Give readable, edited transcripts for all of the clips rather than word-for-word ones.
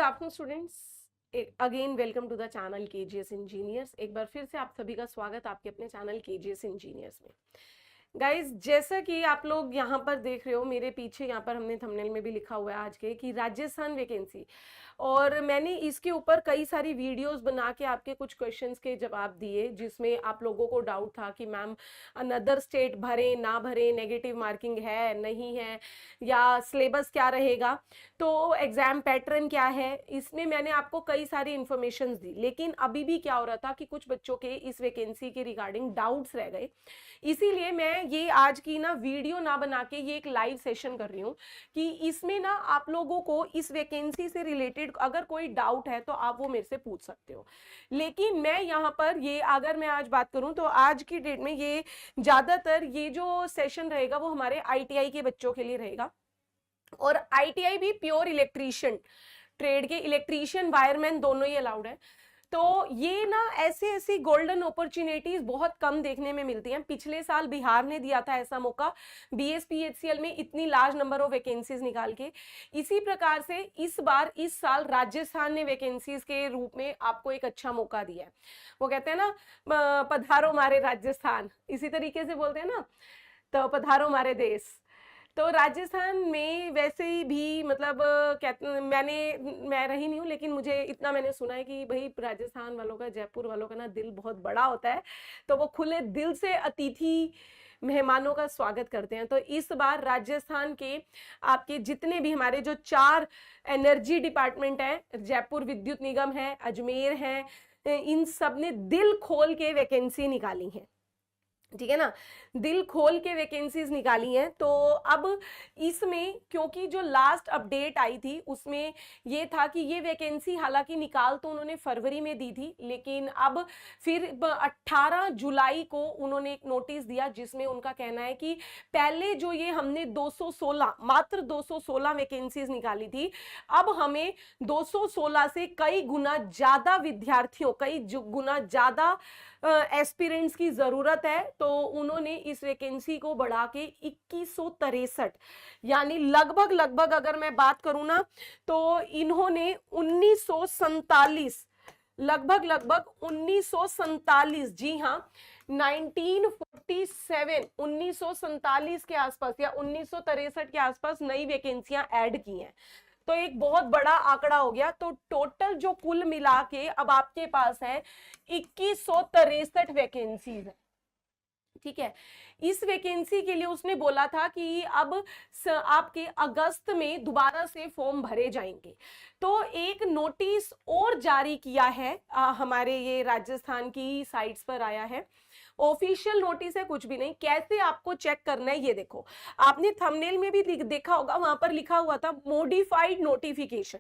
Good afternoon students, again welcome to the channel KGS engineers. एक बार फिर से आप सभी का स्वागत आपके अपने चैनल केजीएस इंजीनियर्स में। गाइज, जैसा कि आप लोग यहाँ पर देख रहे हो, मेरे पीछे यहाँ पर हमने थंबनेल में भी लिखा हुआ है आज के कि राजस्थान वैकेंसी, और मैंने इसके ऊपर कई सारी वीडियोस बना के आपके कुछ क्वेश्चंस के जवाब दिए, जिसमें आप लोगों को डाउट था कि मैम अनदर स्टेट भरें ना भरें, नेगेटिव मार्किंग है नहीं है, या सिलेबस क्या रहेगा, तो एग्जाम पैटर्न क्या है। इसमें मैंने आपको कई सारी इंफॉर्मेशन दी, लेकिन अभी भी क्या हो रहा था कि कुछ बच्चों के इस वैकेंसी के रिगार्डिंग डाउट्स रह गए। इसीलिए मैं ये आज की ना वीडियो ना बना के ये एक लाइव सेशन कर रही हूँ कि इसमें ना आप लोगों को इस वैकेंसी से रिलेटेड अगर कोई डाउट है तो आप वो मेरे से पूछ सकते हो। लेकिन मैं यहाँ पर ये अगर मैं आज बात करूँ तो आज की डेट में ये ज्यादातर ये जो सेशन रहेगा वो हमारे आईटीआई के बच्चों के लिए रहेगा, और आईटीआई भी प्योर इलेक्ट्रीशियन ट्रेड के, इलेक्ट्रीशियन वायरमैन दोनों ही अलाउड है। तो ये ना ऐसे ऐसी गोल्डन अपॉर्चुनिटीज बहुत कम देखने में मिलती हैं। पिछले साल बिहार ने दिया था ऐसा मौका बीएसपीएचसीएल में इतनी लार्ज नंबर ऑफ वैकेंसीज निकाल के। इसी प्रकार से इस बार इस साल राजस्थान ने वैकेंसीज के रूप में आपको एक अच्छा मौका दिया है। वो कहते हैं ना पधारो मारे राजस्थान, इसी तरीके से बोलते हैं ना, तो पधारो मारे देश। तो राजस्थान में वैसे ही भी मतलब कहते मैं रही नहीं हूँ, लेकिन मुझे इतना मैंने सुना है कि भाई राजस्थान वालों का, जयपुर वालों का ना दिल बहुत बड़ा होता है, तो वो खुले दिल से अतिथि मेहमानों का स्वागत करते हैं। तो इस बार राजस्थान के आपके जितने भी हमारे जो 4 एनर्जी डिपार्टमेंट है, जयपुर विद्युत निगम है, अजमेर है, इन सब ने दिल खोल के वैकेंसी निकाली है, ठीक है ना, दिल खोल के वैकेंसीज निकाली हैं। तो अब इसमें क्योंकि जो लास्ट अपडेट आई थी उसमें ये था कि ये वैकेंसी हालांकि निकाल तो उन्होंने फरवरी में दी थी, लेकिन अब फिर 18 जुलाई को उन्होंने एक नोटिस दिया जिसमें उनका कहना है कि पहले जो ये हमने 216 मात्र 216 वैकेंसीज निकाली थी, अब हमें 216 से कई गुना ज्यादा विद्यार्थियों, कई गुना ज्यादा एस्पिरेंट्स की जरूरत है। तो उन्होंने इस वैकेंसी को बढ़ा के 2163, यानी लगभग अगर मैं बात करूं ना तो इन्होंने 1947, लगभग 1947, जी हाँ 1947, 1947 के आसपास या 1963 के आसपास नई वैकेंसियां ऐड की हैं। तो एक बहुत बड़ा आंकड़ा हो गया। तो टोटल जो कुल मिला के अब आपके पास है 2163 वैकेंसीज है, ठीक है। इस वैकेंसी के लिए उसने बोला था कि अब आपके अगस्त में दोबारा से फॉर्म भरे जाएंगे। तो एक नोटिस और जारी किया है, हमारे ये राजस्थान की साइट्स पर आया है। ऑफिशियल नोटिस है, कुछ भी नहीं। कैसे आपको चेक करना है ये देखो, आपने थंबनेल में भी देखा होगा, वहां पर लिखा हुआ था मॉडिफाइड नोटिफिकेशन।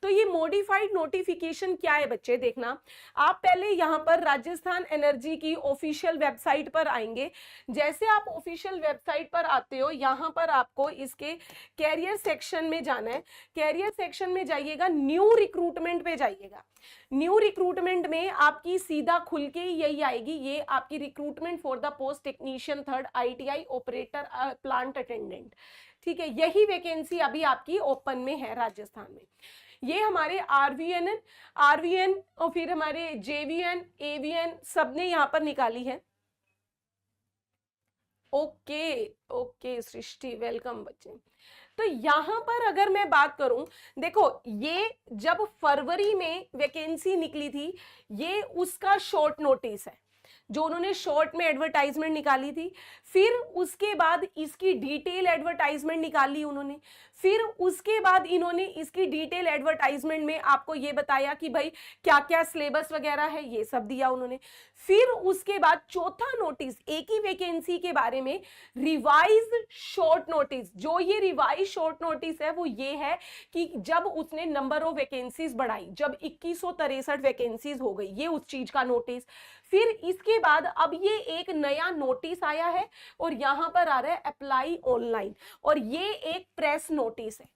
तो ये मॉडिफाइड नोटिफिकेशन क्या है बच्चे, देखना आप पहले यहां पर राजस्थान एनर्जी की ऑफिशियल वेबसाइट पर आएंगे। जैसे आप ऑफिशियल वेबसाइट पर आते हो, यहां पर आपको इसके कैरियर सेक्शन में जाना है। कैरियर सेक्शन में जाइएगा, न्यू रिक्रूटमेंट पे जाइएगा। न्यू रिक्रूटमेंट में आपकी सीधा खुल के यही आएगी, ये आपकी recruitment for the post technician 3rd ITI operator plant attendant, ठीक है। यही वैकेंसी अभी आपकी ओपन में है राजस्थान में। ये हमारे आरवीएन और फिर हमारे जेवीएन, एवीएन सबने यहां पर निकाली है। ओके सृष्टि, वेलकम बच्चे। तो यहां पर अगर मैं बात करूं, देखो ये जब फरवरी में वैकेंसी निकली थी, ये उसका शॉर्ट नोटिस है जो उन्होंने शॉर्ट में एडवर्टाइजमेंट निकाली थी। फिर उसके बाद इसकी डिटेल एडवर्टाइजमेंट निकाली उन्होंने। फिर उसके बाद इन्होंने इसकी डिटेल एडवर्टाइजमेंट में आपको ये बताया कि भाई क्या क्या सिलेबस वगैरह है, ये सब दिया उन्होंने। फिर उसके बाद चौथा नोटिस एक ही वैकेंसी के बारे में, रिवाइज शॉर्ट नोटिस। जो ये रिवाइज शॉर्ट नोटिस है वो ये है कि जब उसने नंबर ऑफ वैकेंसीज बढ़ाई, जब 2163 वैकेंसीज हो गई, ये उस चीज का नोटिस। फिर इसके बाद अब ये एक नया नोटिस आया है और यहां पर आ रहा है अप्लाई ऑनलाइन, और ये एक प्रेस नोटिस है।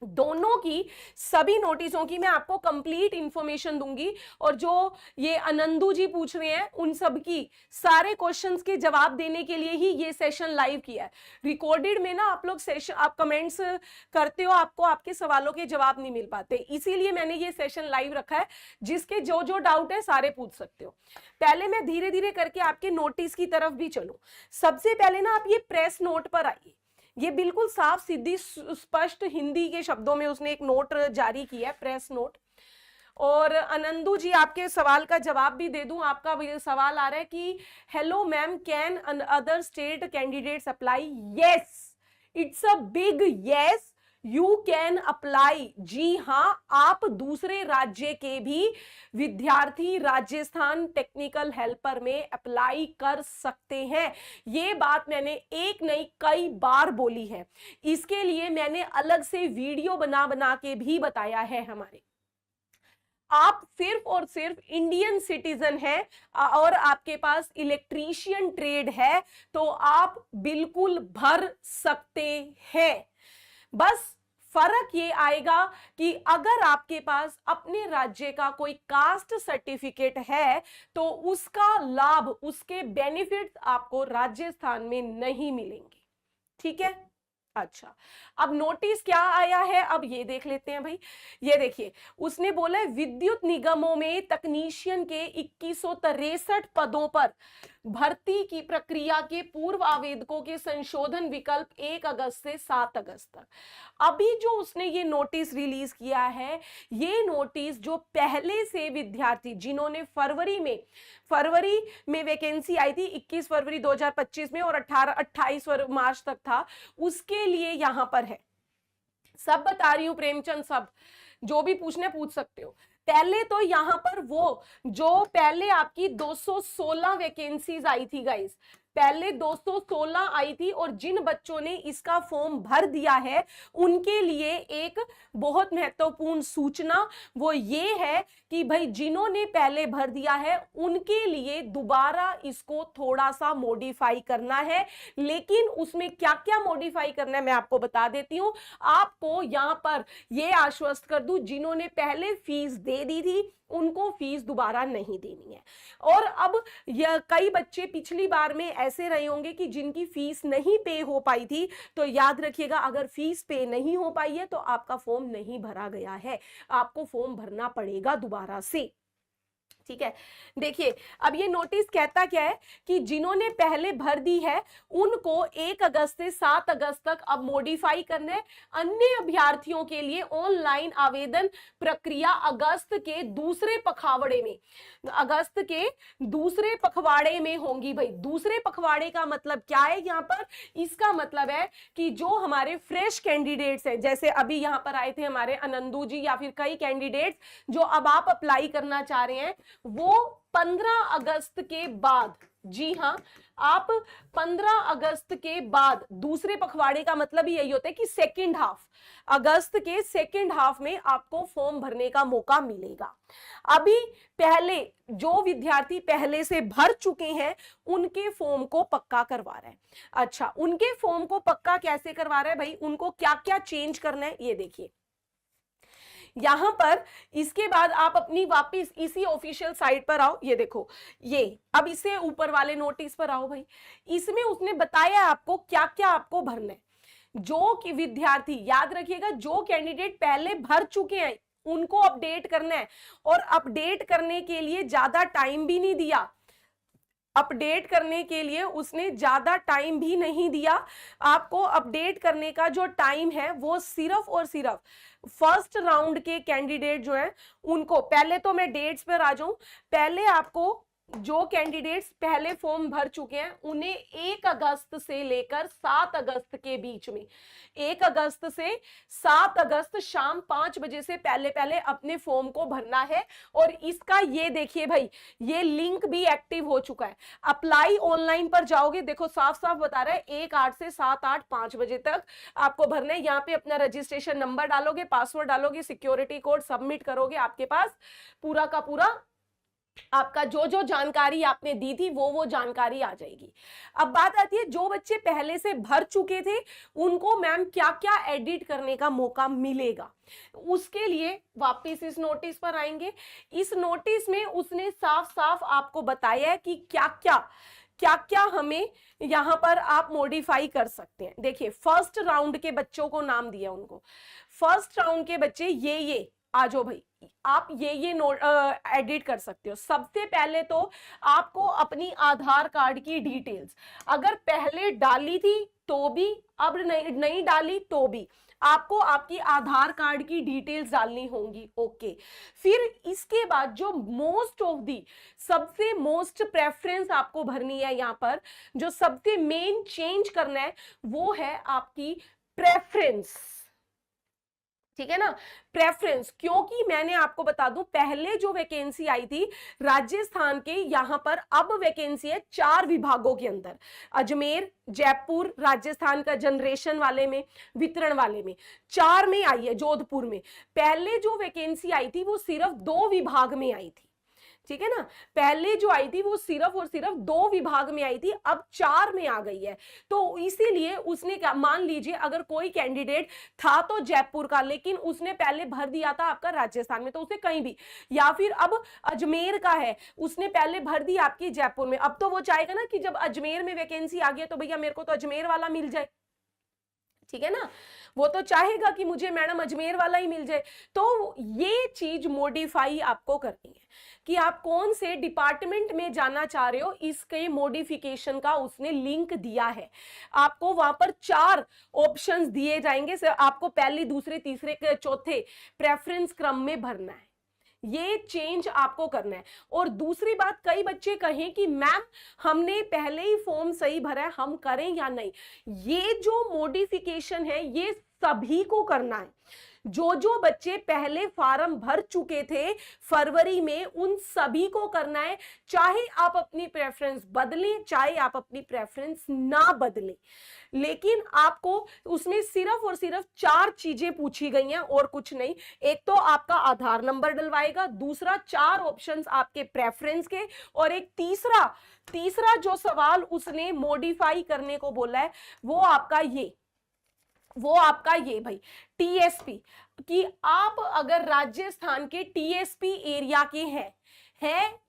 दोनों की, सभी नोटिसों की मैं आपको कंप्लीट इंफॉर्मेशन दूंगी। और जो ये आनंदू जी पूछ रहे हैं उन सब की सारे क्वेश्चंस के जवाब देने के लिए ही ये सेशन लाइव किया है। रिकॉर्डेड में ना आप लोग सेशन, आप कमेंट्स करते हो, आपको आपके सवालों के जवाब नहीं मिल पाते, इसीलिए मैंने ये सेशन लाइव रखा है। जिसके जो जो डाउट है सारे पूछ सकते हो। पहले मैं धीरे धीरे करके आपके नोटिस की तरफ भी चलूं। सबसे पहले ना आप ये प्रेस नोट पर आइए। ये बिल्कुल साफ सीधी स्पष्ट हिंदी के शब्दों में उसने एक नोट जारी किया है, प्रेस नोट। और आनंदू जी आपके सवाल का जवाब भी दे दूं। आपका सवाल आ रहा है कि hello ma'am, can other state candidates apply? Yes, it's a big yes, you can apply. जी हां, आप दूसरे राज्य के भी विद्यार्थी राजस्थान टेक्निकल हेल्पर में अप्लाई कर सकते हैं। ये बात मैंने एक नहीं कई बार बोली है। इसके लिए मैंने अलग से वीडियो बना बना के भी बताया है। हमारे आप सिर्फ और सिर्फ इंडियन सिटीजन हैं और आपके पास इलेक्ट्रीशियन ट्रेड है तो आप बिल्कुल भर सकते हैं। बस फर्क ये आएगा कि अगर आपके पास अपने राज्य का कोई कास्ट सर्टिफिकेट है तो उसका लाभ, उसके बेनिफिट्स आपको राजस्थान में नहीं मिलेंगे। ठीक है, अच्छा, अब नोटिस क्या आया है अब ये देख लेते हैं भाई। ये देखिए, उसने बोला है विद्युत निगमों में तकनीशियन के 2163 पदों पर भर्ती की प्रक्रिया के पूर्व आवेदकों के संशोधन विकल्प 1 अगस्त से 7 अगस्त तक। अभी जो उसने ये नोटिस रिलीज किया है, ये नोटिस जो पहले से विद्यार्थी जिन्होंने फरवरी में वैकेंसी आई थी 21 फरवरी 2025 में और 28 मार्च तक था, उसके लिए यहां पर है। सब बता रही हूं प्रेमचंद, सब जो भी पूछने पूछ सकते हो। पहले तो यहां पर वो जो पहले आपकी 216 वैकेंसीज आई थी गाइस, पहले 216 आई थी और जिन बच्चों ने इसका फॉर्म भर दिया है उनके लिए एक बहुत महत्वपूर्ण सूचना वो ये है कि भाई जिन्होंने पहले भर दिया है उनके लिए दोबारा इसको थोड़ा सा मॉडिफाई करना है। लेकिन उसमें क्या क्या मॉडिफाई करना है मैं आपको बता देती हूं। आपको यहां पर ये आश्वस्त कर दूं, जिन्होंने पहले फीस दे दी थी उनको फीस दोबारा नहीं देनी है। और अब कई बच्चे पिछली बार में ऐसे रहे होंगे कि जिनकी फीस नहीं पे हो पाई थी, तो याद रखिएगा अगर फीस पे नहीं हो पाई है तो आपका फॉर्म नहीं भरा गया है, आपको फॉर्म भरना पड़ेगा दोबारा से। ठीक है, देखिए अब ये नोटिस कहता क्या है कि जिन्होंने पहले भर दी है उनको 1 अगस्त से 7 अगस्त तक अब मॉडिफाई करना है। अन्य अभ्यर्थियों के लिए ऑनलाइन आवेदन प्रक्रिया अगस्त के दूसरे पखवाड़े में होंगी। भाई दूसरे पखवाड़े का मतलब क्या है यहां पर? इसका मतलब है कि जो हमारे फ्रेश कैंडिडेट्स हैं, जैसे अभी यहां पर आए थे हमारे आनंदू जी या फिर कई कैंडिडेट्स जो अब आप अप्लाई करना चाह रहे हैं, वो 15 अगस्त के बाद, जी हां, आप 15 अगस्त के बाद, दूसरे पखवाड़े का मतलब ही यही होता है कि सेकेंड हाफ, अगस्त के सेकेंड हाफ में आपको फॉर्म भरने का मौका मिलेगा। अभी पहले जो विद्यार्थी पहले से भर चुके हैं उनके फॉर्म को पक्का करवा रहा है। अच्छा, उनके फॉर्म को पक्का कैसे करवा रहा है भाई, उनको क्या क्या चेंज करना है ये देखिए यहां पर। इसके बाद आप अपनी वापस इसी ऑफिशियल साइट पर आओ, ये देखो, ये अब इससे ऊपर वाले नोटिस पर आओ भाई। इसमें उसने बताया आपको क्या क्या आपको भरना है। जो कि विद्यार्थी, याद रखिएगा, जो कैंडिडेट पहले भर चुके हैं उनको अपडेट करना है। और अपडेट करने के लिए ज्यादा टाइम भी नहीं दिया, अपडेट करने के लिए उसने ज्यादा टाइम भी नहीं दिया। आपको अपडेट करने का जो टाइम है वो सिर्फ और सिर्फ फर्स्ट राउंड के कैंडिडेट जो है उनको, पहले तो मैं डेट्स पर आ जाऊं, पहले आपको जो कैंडिडेट्स पहले फॉर्म भर चुके हैं उन्हें 1 अगस्त से लेकर 7 अगस्त के बीच में, 1 अगस्त से 7 अगस्त शाम 5 बजे से पहले पहले अपने फॉर्म को भरना है। और इसका ये देखिए भाई, ये लिंक भी एक्टिव हो चुका है। अप्लाई ऑनलाइन पर जाओगे, देखो साफ साफ बता रहा है 1/8 से 7/8 5 बजे तक आपको भरना है। यहाँ पे अपना रजिस्ट्रेशन नंबर डालोगे, पासवर्ड डालोगे, सिक्योरिटी कोड सबमिट करोगे, आपके पास पूरा का पूरा आपका जो जो जानकारी आपने दी थी वो जानकारी आ जाएगी। अब बात आती है जो बच्चे पहले से भर चुके थे उनको मैम क्या क्या एडिट करने का मौका मिलेगा, उसके लिए वापस इस नोटिस पर आएंगे। इस नोटिस में उसने साफ साफ आपको बताया है कि क्या क्या हमें यहां पर आप मॉडिफाई कर सकते हैं। देखिए फर्स्ट राउंड के बच्चों को नाम दिया उनको, फर्स्ट राउंड के बच्चे ये आ जाओ भाई, आप ये नोट एडिट कर सकते हो। सबसे पहले तो आपको अपनी आधार कार्ड की डिटेल्स अगर पहले डाली थी तो भी, अब नहीं डाली तो भी आपको आपकी आधार कार्ड की डिटेल्स डालनी होंगी। ओके, फिर इसके बाद जो मोस्ट ऑफ दी सबसे मोस्ट प्रेफरेंस आपको भरनी है, यहां पर जो सबसे मेन चेंज करना है वो है आपकी प्रेफरेंस। ठीक है ना, प्रेफरेंस, क्योंकि मैंने आपको बता दूं पहले जो वैकेंसी आई थी राजस्थान के, यहां पर अब वैकेंसी है 4 विभागों के अंदर, अजमेर, जयपुर, राजस्थान का जनरेशन वाले में, वितरण वाले में, 4 में आई है, जोधपुर में। पहले जो वैकेंसी आई थी वो सिर्फ 2 विभाग में आई थी। ठीक है ना, पहले जो आई थी वो सिर्फ और सिर्फ 2 विभाग में आई थी, अब 4 में आ गई है। तो इसीलिए उसने क्या, मान लीजिए अगर कोई कैंडिडेट था तो जयपुर का, लेकिन उसने पहले भर दिया था आपका राजस्थान में, तो उसे कहीं भी, या फिर अब अजमेर का है उसने पहले भर दी आपकी जयपुर में, अब तो वो चाहेगा ना कि जब अजमेर में वैकेंसी आ गई तो भैया मेरे को तो अजमेर वाला मिल जाए। ठीक है ना, वो तो चाहेगा कि मुझे मैडम अजमेर वाला ही मिल जाए। तो ये चीज मॉडिफाई आपको करनी है कि आप कौन से डिपार्टमेंट में जाना चाह रहे हो, इसके मॉडिफिकेशन का उसने लिंक दिया है। आपको वहां पर 4 ऑप्शंस दिए जाएंगे, आपको पहले, दूसरे, तीसरे, चौथे प्रेफरेंस क्रम में भरना है। ये चेंज आपको करना है। और दूसरी बात, कई बच्चे कहें कि मैम हमने पहले ही फॉर्म सही भरा है, हम करें या नहीं, ये जो मॉडिफिकेशन है ये सभी को करना है। जो जो बच्चे पहले फॉर्म भर चुके थे फरवरी में उन सभी को करना है, चाहे आप अपनी प्रेफरेंस बदलें चाहे आप अपनी प्रेफरेंस ना बदलें। लेकिन आपको उसमें सिर्फ और सिर्फ 4 चीजें पूछी गई हैं और कुछ नहीं। एक तो आपका आधार नंबर डलवाएगा, दूसरा 4 ऑप्शंस आपके प्रेफरेंस के, और एक तीसरा जो सवाल उसने मॉडिफाई करने को बोला है वो आपका ये भाई टीएसपी, कि आप अगर राजस्थान के टीएसपी एरिया के हैं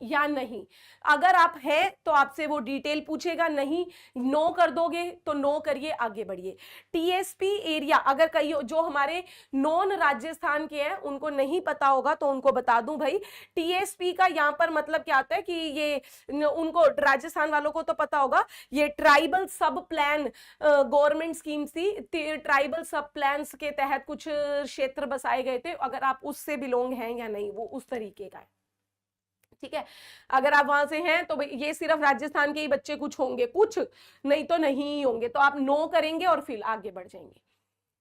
या नहीं। अगर आप हैं तो आपसे वो डिटेल पूछेगा, नहीं नो कर दोगे तो नो करिए, आगे बढ़िए। टीएसपी एरिया, अगर कई जो हमारे नॉन राजस्थान के हैं उनको नहीं पता होगा तो उनको बता दूं भाई, टीएसपी का यहाँ पर मतलब क्या आता है कि ये, उनको राजस्थान वालों को तो पता होगा, ये ट्राइबल सब प्लान गवर्नमेंट स्कीम थी, ट्राइबल सब प्लान के तहत कुछ क्षेत्र बसाए गए थे, अगर आप उससे बिलोंग हैं या नहीं वो उस तरीके का है। ठीक है, अगर आप वहां से हैं तो ये सिर्फ राजस्थान के ही बच्चे कुछ होंगे, कुछ नहीं तो नहीं होंगे, तो आप नो करेंगे और फिर आगे बढ़ जाएंगे।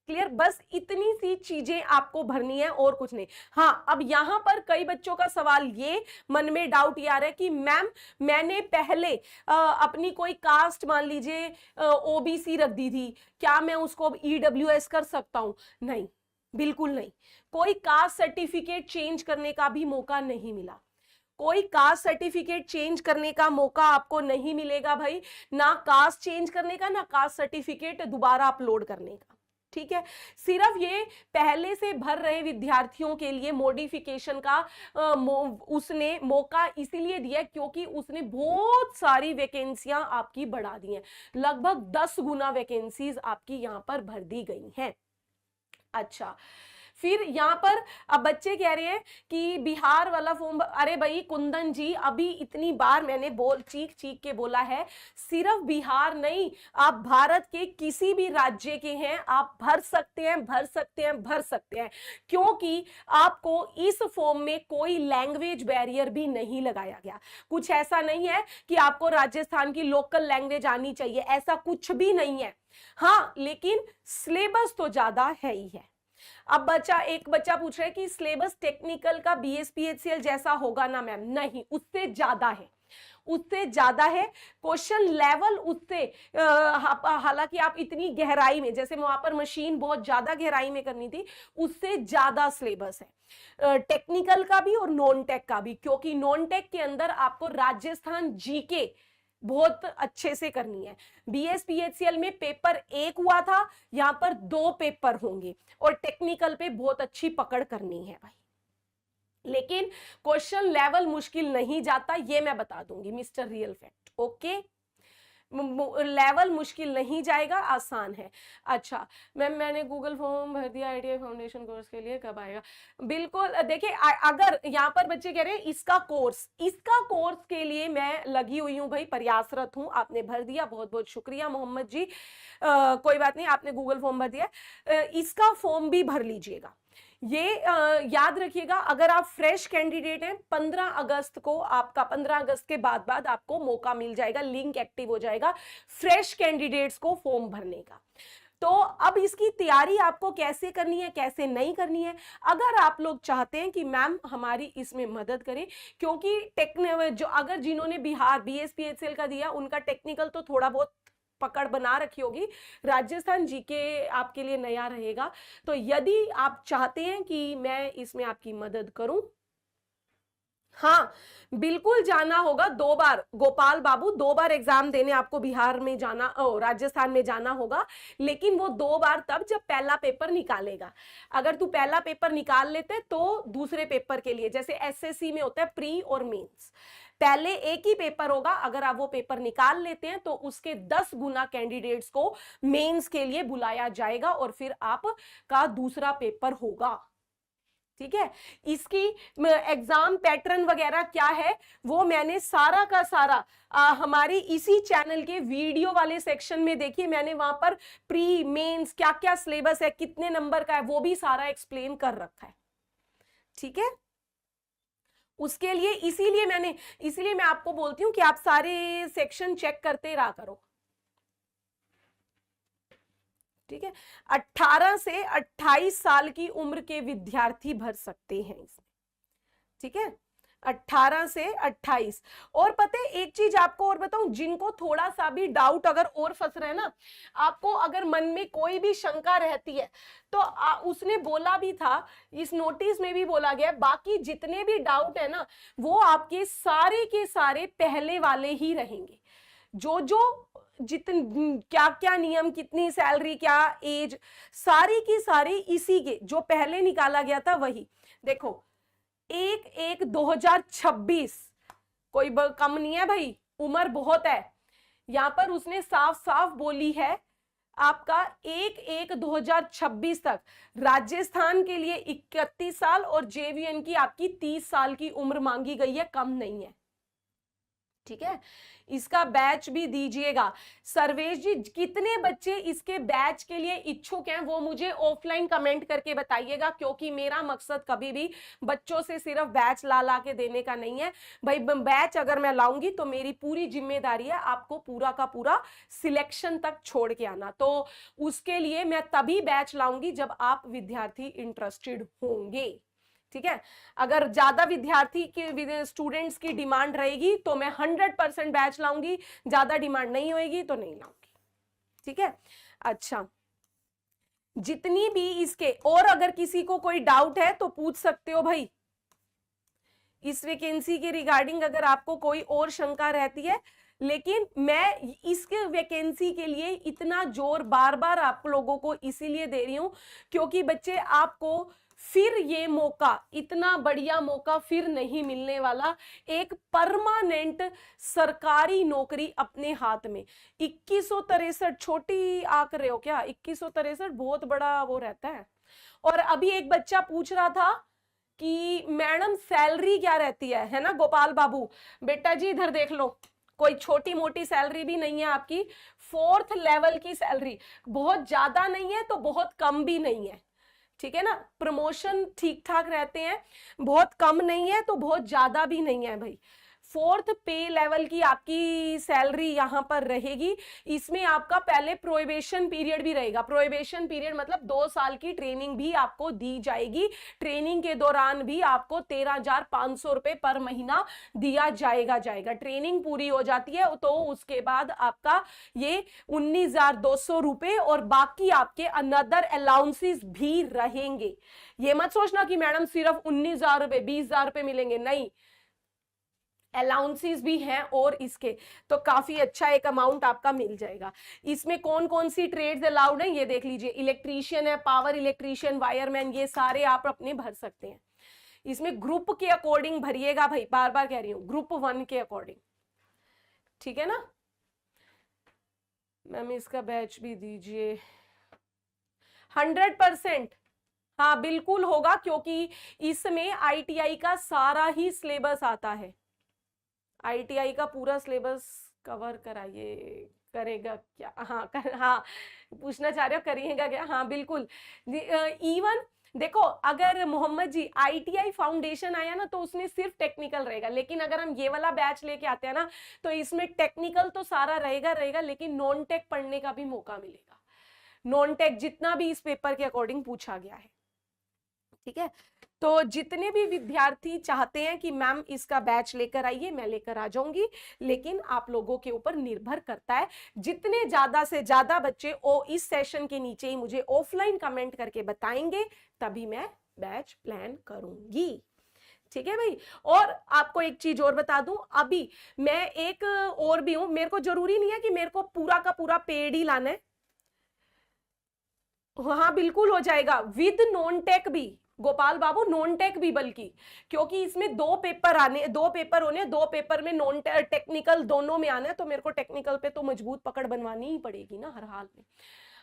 क्लियर, बस इतनी सी चीजें आपको भरनी है और कुछ नहीं। हाँ, अब यहां पर कई बच्चों का सवाल ये मन में डाउट ये आ रहा है कि मैम मैंने पहले अपनी कोई कास्ट मान लीजिए ओबीसी रख दी थी, क्या मैं उसको अब ईडब्ल्यूएस कर सकता हूं? नहीं, बिल्कुल नहीं। कोई कास्ट सर्टिफिकेट चेंज करने का भी मौका नहीं मिला, कोई कास्ट सर्टिफिकेट चेंज करने का मौका आपको नहीं मिलेगा भाई, ना कास्ट चेंज करने का ना कास्ट सर्टिफिकेट दोबारा अपलोड करने का। ठीक है, सिर्फ ये पहले से भर रहे विद्यार्थियों के लिए मॉडिफिकेशन का उसने मौका इसीलिए दिया क्योंकि उसने बहुत सारी वैकेंसियां आपकी बढ़ा दी हैं, लगभग 10 गुना वैकेंसीज आपकी यहां पर भर दी गई हैं। अच्छा, फिर यहां पर अब बच्चे कह रहे हैं कि बिहार वाला फॉर्म, अरे भाई कुंदन जी अभी इतनी बार मैंने चीख के बोला है, सिर्फ बिहार नहीं, आप भारत के किसी भी राज्य के हैं आप भर सकते हैं, क्योंकि आपको इस फॉर्म में कोई लैंग्वेज बैरियर भी नहीं लगाया गया। कुछ ऐसा नहीं है कि आपको राजस्थान की लोकल लैंग्वेज आनी चाहिए, ऐसा कुछ भी नहीं है। हाँ, लेकिन सिलेबस तो ज्यादा है ही है। अब एक बच्चा पूछ रहा है कि सिलेबस टेक्निकल का बीएसपीएचसीएल जैसा होगा ना मैम? नहीं, उससे ज्यादा है। उससे ज्यादा है, क्वेश्चन लेवल उससे हालांकि आप इतनी गहराई में, जैसे वहां पर मशीन बहुत ज्यादा गहराई में करनी थी, उससे ज्यादा सिलेबस है टेक्निकल का भी और नॉन टेक का भी, क्योंकि नॉन टेक के अंदर आपको राजस्थान जीके बहुत अच्छे से करनी है। BSPHCL में पेपर 1 हुआ था, यहां पर 2 पेपर होंगे और टेक्निकल पे बहुत अच्छी पकड़ करनी है भाई। लेकिन क्वेश्चन लेवल मुश्किल नहीं जाता, ये मैं बता दूंगी mister real fact. Okay, level मुश्किल नहीं जाएगा, आसान है। अच्छा मैम मैंने गूगल फॉर्म भर दिया ITI फाउंडेशन कोर्स के लिए, कब आएगा? बिल्कुल देखिए, अगर यहाँ पर बच्चे कह रहे हैं इसका कोर्स के लिए मैं लगी हुई हूँ भाई, प्रयासरत हूँ। आपने भर दिया, बहुत बहुत शुक्रिया मोहम्मद जी। कोई बात नहीं, आपने गूगल फॉर्म भर दिया, इसका फॉर्म भी भर लीजिएगा। ये याद रखिएगा, अगर आप फ्रेश कैंडिडेट हैं, 15 अगस्त को आपका 15 अगस्त के बाद आपको मौका मिल जाएगा, लिंक एक्टिव हो जाएगा फ्रेश कैंडिडेट्स को फॉर्म भरने का। तो अब इसकी तैयारी आपको कैसे करनी है, कैसे नहीं करनी है, अगर आप लोग चाहते हैं कि मैम हमारी इसमें मदद करें, क्योंकि जो अगर जिन्होंने बिहार BSPHCL का दिया उनका टेक्निकल तो थोड़ा बहुत पकड़ बना रखी होगी, राजस्थान जीके आपके लिए नया रहेगा। तो यदि आप चाहते हैं कि मैं इसमें आपकी मदद करूं, हाँ बिल्कुल जाना होगा 2 बार, गोपाल बाबू 2 बार एग्जाम देने आपको बिहार में जाना, राजस्थान में जाना होगा, लेकिन वो 2 बार तब जब पहला पेपर निकालेगा। अगर तू पहला पेपर निकाल लेते तो दूसरे पेपर के लिए, जैसे SSC में होता है प्री और मेंस, पहले एक ही पेपर होगा, अगर आप वो पेपर निकाल लेते हैं तो उसके 10 गुना कैंडिडेट्स को मेंस के लिए बुलाया जाएगा और फिर आपका दूसरा पेपर होगा। ठीक है, इसकी एग्जाम पैटर्न वगैरह क्या है वो मैंने सारा का सारा हमारी इसी चैनल के वीडियो वाले सेक्शन में देखिए, मैंने वहां पर प्री मेंस क्या क्या सिलेबस है, कितने नंबर का है, वो भी सारा एक्सप्लेन कर रखा है। ठीक है, उसके लिए इसीलिए मैं आपको बोलती हूं कि आप सारे सेक्शन चेक करते रहा करो। ठीक है, 18 से 28 साल की उम्र के विद्यार्थी भर सकते हैं इसमें। ठीक है, 18 से 28। और पता है एक चीज आपको और बताऊं, जिनको थोड़ा सा भी डाउट अगर और फंस रहे हैं ना, आपको अगर मन में कोई भी शंका रहती है तो उसने बोला भी था, इस नोटिस में भी बोला गया, बाकी जितने भी डाउट है ना वो आपके सारे के सारे पहले वाले ही रहेंगे। जो क्या क्या नियम, कितनी सैलरी, क्या एज, सारी की सारी इसी के जो पहले निकाला गया था वही। देखो 1/1/2026 कोई कम नहीं है भाई, उम्र बहुत है। यहां पर उसने साफ साफ बोली है आपका 1/1/2026 तक राजस्थान के लिए 31 साल और JVN की आपकी 30 साल की उम्र मांगी गई है, कम नहीं है। ठीक है, इसका बैच भी दीजिएगा। सर्वेश जी कितने बच्चे इसके बैच के लिए इच्छुक हैं वो मुझे ऑफलाइन कमेंट करके बताइएगा, क्योंकि मेरा मकसद कभी भी बच्चों से सिर्फ बैच ला के देने का नहीं है भाई। बैच अगर मैं लाऊंगी तो मेरी पूरी जिम्मेदारी है आपको पूरा का पूरा सिलेक्शन तक छोड़ के आना। तो उसके लिए मैं तभी बैच लाऊंगी जब आप विद्यार्थी इंटरेस्टेड होंगे। ठीक है, अगर ज्यादा विद्यार्थी के स्टूडेंट्स की डिमांड रहेगी तो मैं 100% बैच लाऊंगी, ज्यादा डिमांड नहीं होगी तो नहीं लाऊंगी। ठीक है, अच्छा जितनी भी इसके, और अगर किसी को कोई डाउट है तो पूछ सकते हो भाई, इस वैकेंसी के रिगार्डिंग अगर आपको कोई और शंका रहती है। लेकिन मैं इसके वैकेंसी के लिए इतना जोर बार बार आप लोगों को इसीलिए दे रही हूं क्योंकि बच्चे आपको फिर ये मौका, इतना बढ़िया मौका फिर नहीं मिलने वाला, एक परमानेंट सरकारी नौकरी अपने हाथ में। 2163, छोटी आंक रहे हो क्या? 2163 बहुत बड़ा वो रहता है। और अभी एक बच्चा पूछ रहा था कि मैडम सैलरी क्या रहती है ना गोपाल बाबू? बेटा जी इधर देख लो, कोई छोटी मोटी सैलरी भी नहीं है आपकी, 4th लेवल की सैलरी, बहुत ज्यादा नहीं है तो बहुत कम भी नहीं है। ठीक है ना, प्रमोशन ठीक ठाक रहते हैं, बहुत कम नहीं है तो बहुत ज्यादा भी नहीं है भाई। 4th पे लेवल की आपकी सैलरी यहां पर रहेगी। इसमें आपका पहले प्रोहिबिशन पीरियड भी रहेगा। प्रोहिबिशन पीरियड मतलब 2 साल की ट्रेनिंग भी आपको दी जाएगी। ट्रेनिंग के दौरान भी आपको 13,500 रुपए पर महीना दिया जाएगा। ट्रेनिंग पूरी हो जाती है तो उसके बाद आपका ये 19,200 रुपए और बाकी आपके अनदर अलाउंसेस भी रहेंगे। ये मत सोचना कि मैडम सिर्फ 19,000 रुपए 20,000 रुपए मिलेंगे, नहीं, अलाउंसेस भी हैं और इसके तो काफी अच्छा एक अमाउंट आपका मिल जाएगा। इसमें कौन कौन सी ट्रेड्स अलाउड है ये देख लीजिए। इलेक्ट्रीशियन है, पावर इलेक्ट्रीशियन, वायरमैन, ये सारे आप अपने भर सकते हैं। इसमें ग्रुप के अकॉर्डिंग भरिएगा भाई, बार बार कह रही हूं, ग्रुप 1 के अकॉर्डिंग, ठीक है ना। मैम इसका बैच भी दीजिए। 100%, हाँ बिल्कुल होगा, क्योंकि इसमें आईटीआई का सारा ही सिलेबस आता है। आईटीआई का पूरा सिलेबस कवर कराइए, करेगा क्या? हाँ पूछना चाह रहे हो करिएगा क्या? हाँ बिल्कुल। इवन देखो, अगर मोहम्मद जी आईटीआई फाउंडेशन आया ना तो उसमें सिर्फ टेक्निकल रहेगा, लेकिन अगर हम ये वाला बैच लेके आते हैं ना तो इसमें टेक्निकल तो सारा रहेगा, लेकिन नॉन टेक पढ़ने का भी मौका मिलेगा। नॉन टेक जितना भी इस पेपर के अकॉर्डिंग पूछा गया है, ठीक है। तो जितने भी विद्यार्थी चाहते हैं कि मैम इसका बैच लेकर आइए, मैं लेकर आ जाऊंगी, लेकिन आप लोगों के ऊपर निर्भर करता है। जितने ज्यादा से ज्यादा बच्चे इस सेशन के नीचे ही मुझे ऑफलाइन कमेंट करके बताएंगे तभी मैं बैच प्लान करूंगी, ठीक है भाई। और आपको एक चीज और बता दूं, अभी मैं एक और भी हूं, मेरे को जरूरी नहीं है कि मेरे को पूरा का पूरा पेड ही लाना है। हाँ बिल्कुल हो जाएगा विद नॉन टेक भी गोपाल बाबू, नॉन टेक भी, बल्कि क्योंकि इसमें 2 पेपर होने, 2 पेपर में नॉन टेक्निकल दोनों में आना है, तो मेरे को टेक्निकल पे तो मजबूत पकड़ बनवानी ही पड़ेगी ना हर हाल में।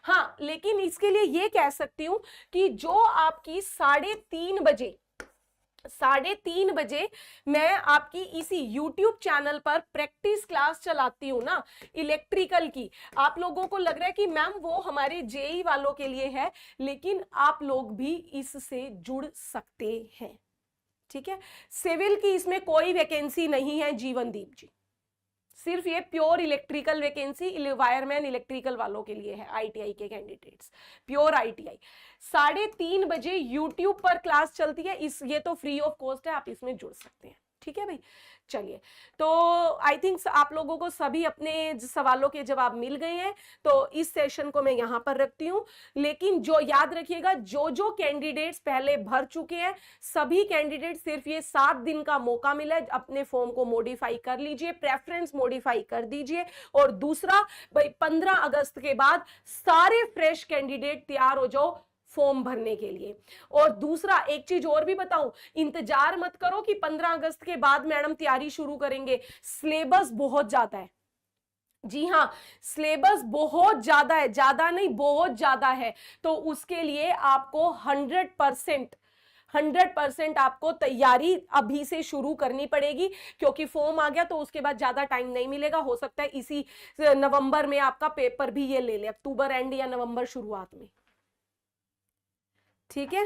हाँ लेकिन इसके लिए ये कह सकती हूं कि जो आपकी 3:30 बजे मैं आपकी इसी YouTube चैनल पर प्रैक्टिस क्लास चलाती हूँ ना इलेक्ट्रिकल की, आप लोगों को लग रहा है कि मैम वो हमारे जेई वालों के लिए है, लेकिन आप लोग भी इससे जुड़ सकते हैं, ठीक है। सिविल की इसमें कोई वैकेंसी नहीं है जीवनदीप जी, सिर्फ ये pure electrical vacancy wireman electrical वालों के लिए है, आईटीआई के कैंडिडेट्स, प्योर आईटीआई। 3:30 बजे यूट्यूब पर क्लास चलती है, ये तो फ्री ऑफ कॉस्ट है, आप इसमें जुड़ सकते हैं, ठीक है भाई। चलिए, तो आई थिंक आप लोगों को सभी अपने सवालों के जवाब मिल गए हैं, तो इस सेशन को मैं यहां पर रखती हूं। लेकिन जो याद रखिएगा, जो कैंडिडेट्स पहले भर चुके हैं, सभी कैंडिडेट सिर्फ ये 7 दिन का मौका मिला है, अपने फॉर्म को मॉडिफाई कर लीजिए, प्रेफरेंस मॉडिफाई कर दीजिए। और दूसरा भाई 15 अगस्त के बाद सारे फ्रेश कैंडिडेट तैयार हो जाओ फॉर्म भरने के लिए। और दूसरा एक चीज और भी बताऊं, इंतजार मत करो कि 15 अगस्त के बाद मैडम तैयारी शुरू करेंगे, सिलेबस बहुत ज्यादा है। जी हाँ, सिलेबस बहुत ज्यादा है, ज्यादा नहीं बहुत ज्यादा है, तो उसके लिए आपको 100% आपको तैयारी अभी से शुरू करनी पड़ेगी, क्योंकि फॉर्म आ गया तो उसके बाद ज्यादा टाइम नहीं मिलेगा। हो सकता है इसी नवंबर में आपका पेपर भी ये ले ले, अक्टूबर एंड या नवंबर शुरुआत में, ठीक है।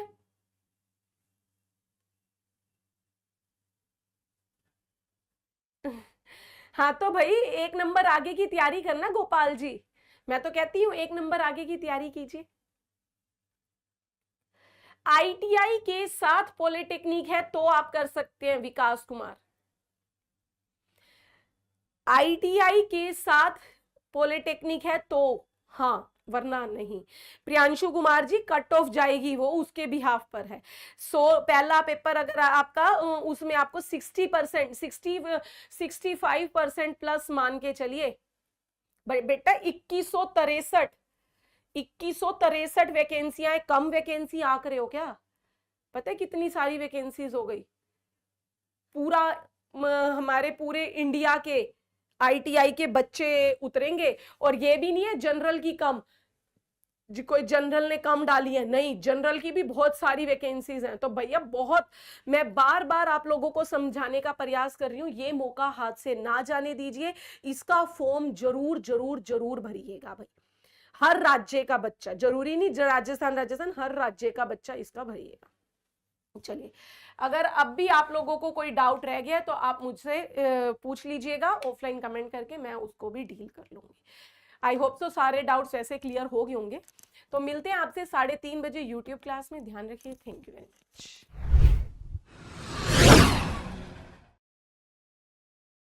हाँ तो भाई 1 नंबर आगे की तैयारी करना गोपाल जी, मैं तो कहती हूँ 1 नंबर आगे की तैयारी कीजिए। आईटीआई के साथ पॉलिटेक्निक है तो आप कर सकते हैं विकास कुमार, आईटीआई के साथ पॉलिटेक्निक है तो हाँ, वरना नहीं। प्रियांशु कुमार जी कट ऑफ जाएगी, वो उसके बिहाफ पर है। पहला पेपर अगर आपका उसमें आपको 60% 65% प्लस मान के चलिए बेटा। 2163 वैकेंसियां, कम वैकेंसी आंक रहे हो क्या? पता है कितनी सारी वैकेंसीज हो गई, पूरा हमारे पूरे इंडिया के आईटीआई के बच्चे उतरेंगे। और ये भी नहीं है जनरल की कम, जी कोई जनरल ने कम डाली है, नहीं, जनरल की भी बहुत सारी वैकेंसीज हैं। तो भैया बहुत, मैं बार बार आप लोगों को समझाने का प्रयास कर रही हूँ, ये मौका हाथ से ना जाने दीजिए, इसका फॉर्म जरूर जरूर जरूर भरिएगा भाई। हर राज्य का बच्चा, जरूरी नहीं राजस्थान, हर राज्य का बच्चा इसका भरिएगा, चलिए, अगर अब भी आप लोगों को कोई डाउट रह गया है तो आप मुझसे पूछ लीजिएगा ऑफलाइन कमेंट करके, मैं उसको भी डील कर लूंगी। आई होप सो सारे डाउट्स वैसे क्लियर हो गए होंगे। तो मिलते हैं आपसे 3:30 बजे यूट्यूब क्लास में। ध्यान रखिए। Thank you very much.